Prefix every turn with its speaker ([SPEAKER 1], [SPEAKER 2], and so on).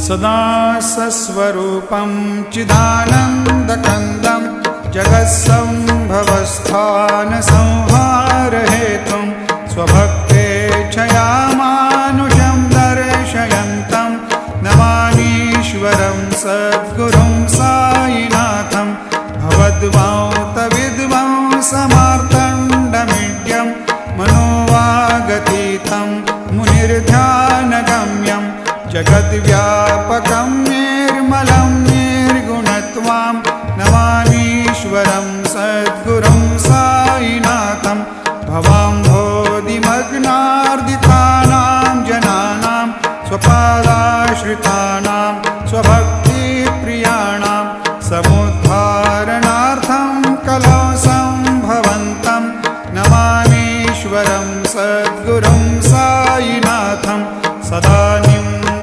[SPEAKER 1] सदा सस्वरूपं चिदानन्दकन्दं जगत्सम्भवस्थानसंहारहेतुं स्वभक्तेच्छया मानुषं दर्शयन्तं नमामीश्वरं सद्गुरुं साईनाथं भवद्वान्तविद्वं समार्तण्डमीड्यं मनोवागतीतं मुनिर्ध्यानगम्यं जगद्व्यापकं निर्मलं निर्गुणत्वां नमामीश्वरं सद्गुरुं साईनाथं भवाम्भोधिमग्नार्दितानां जनानां स्वपादाश्रितानां स्वभक्तानां